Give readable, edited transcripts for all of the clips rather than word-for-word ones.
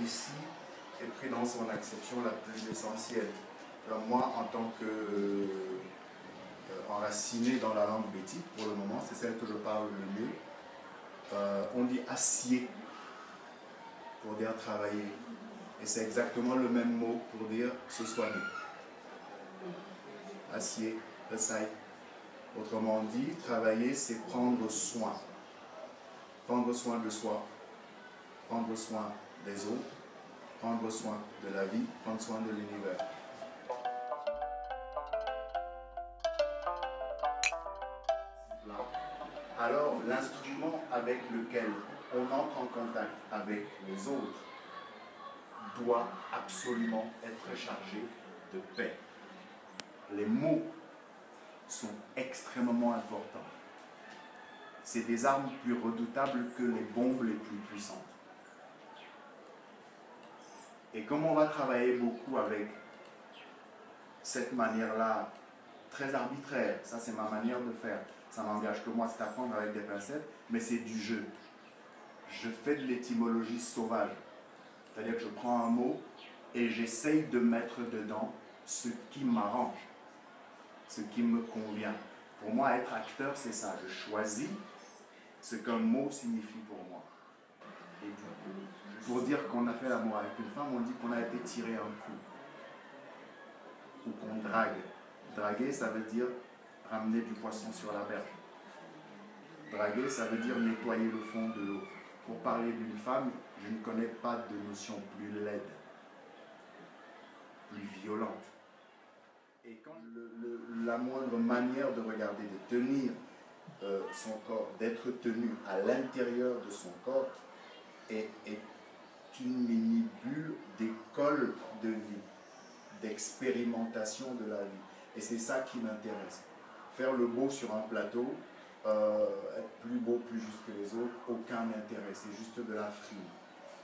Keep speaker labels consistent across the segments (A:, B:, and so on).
A: ici est pris dans son acception la plus essentielle. Alors moi, en tant que enraciné dans la langue bétique, pour le moment, c'est celle que je parle le mieux, on dit acier pour dire travailler. Et c'est exactement le même mot pour dire se soigner. Acier, asai. Autrement dit, travailler, c'est prendre soin. Prendre soin de soi, prendre soin des autres, prendre soin de la vie, prendre soin de l'univers. Alors, l'instrument avec lequel on entre en contact avec les autres doit absolument être chargé de paix. Les mots sont extrêmement importants. C'est des armes plus redoutables que les bombes les plus puissantes. Et comme on va travailler beaucoup avec cette manière-là, très arbitraire, ça c'est ma manière de faire, ça n'engage que moi, c'est à prendre avec des pincettes, mais c'est du jeu. Je fais de l'étymologie sauvage, c'est-à-dire que je prends un mot et j'essaye de mettre dedans ce qui m'arrange, ce qui me convient. Pour moi, être acteur, c'est ça, je choisis ce qu'un mot signifie pour moi. Et du coup, pour dire qu'on a fait l'amour avec une femme, on dit qu'on a été tiré un coup. Ou qu'on drague. Draguer, ça veut dire ramener du poisson sur la berge. Draguer, ça veut dire nettoyer le fond de l'eau. Pour parler d'une femme, je ne connais pas de notion plus laide, plus violente. Et quand la moindre manière de regarder, de tenir son corps, d'être tenu à l'intérieur de son corps est une mini-bulle d'école de vie, d'expérimentation de la vie. Et c'est ça qui m'intéresse. Faire le beau sur un plateau, être plus beau, plus juste que les autres, aucun intérêt, c'est juste de la frime.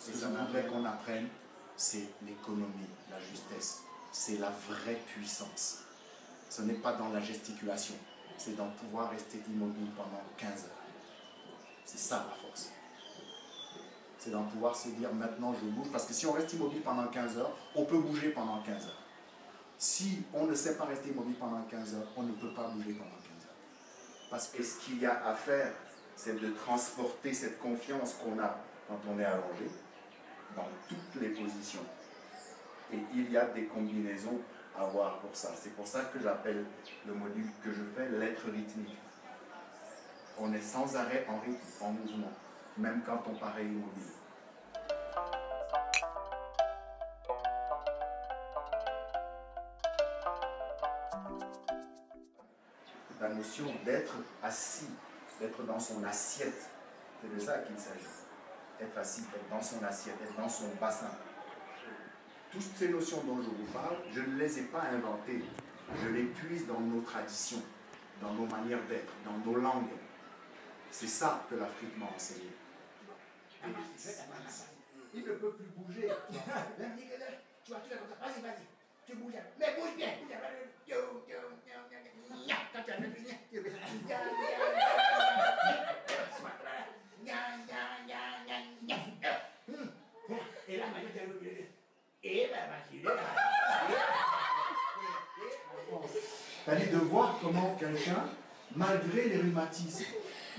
A: Et ça m'aimerait qu'on apprenne, c'est l'économie, la justesse, c'est la vraie puissance. Ce n'est pas dans la gesticulation, c'est d'en pouvoir rester immobile pendant 15 heures. C'est ça la force. C'est d'en pouvoir se dire maintenant je bouge, parce que si on reste immobile pendant 15 heures, on peut bouger pendant 15 heures. Si on ne sait pas rester immobile pendant 15 heures, on ne peut pas bouger pendant 15 heures. Parce que ce qu'il y a à faire, c'est de transporter cette confiance qu'on a quand on est allongé dans toutes les positions. Et il y a des combinaisons à voir pour ça. C'est pour ça que j'appelle le module que je fais l'être rythmique. On est sans arrêt en rythme, en mouvement, même quand on paraît immobile. La notion d'être assis, d'être dans son assiette, c'est de ça qu'il s'agit. Être assis, être dans son assiette, être dans son bassin. Toutes ces notions dont je vous parle, je ne les ai pas inventées. Je les puise dans nos traditions, dans nos manières d'être, dans nos langues. C'est ça que l'Afrique m'a enseigné. Il ne peut plus bouger. Tu vas tout faire comme ça. Vas-y, vas-y. Tu bouges. Mais bouge bien. Quand tu as fait finir, tu fais et là, c'est-à-dire de voir comment quelqu'un, malgré les rhumatismes,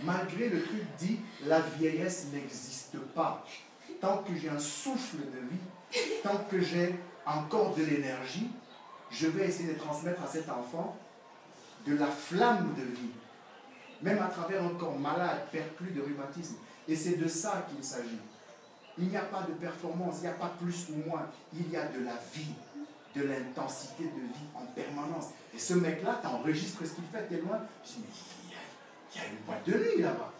A: malgré le truc dit, la vieillesse n'existe pas. Tant que j'ai un souffle de vie, tant que j'ai encore de l'énergie, je vais essayer de transmettre à cet enfant de la flamme de vie. Même à travers un corps malade, perclus de rhumatisme. Et c'est de ça qu'il s'agit. Il n'y a pas de performance, il n'y a pas plus ou moins. Il y a de la vie, de l'intensité de vie en permanence. Et ce mec-là, tu enregistres ce qu'il fait, t'es loin. Je dis, mais il y a une boîte de nuit là-bas.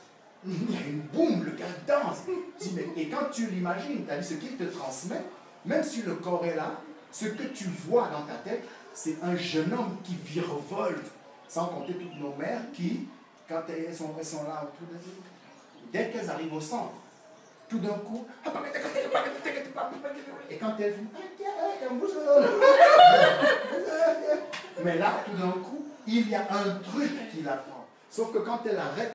A: Il y a une boum, le gars danse. Je dis, mais, et quand tu l'imagines, tu as dit ce qu'il te transmet, même si le corps est là, ce que tu vois dans ta tête, c'est un jeune homme qui virevolte. Sans compter toutes nos mères qui, quand elles sont là autour de nous, dès qu'elles arrivent au centre, tout d'un coup, et quand elles font, mais là, tout d'un coup, il y a un truc qui l'attend. Sauf que quand elle arrête,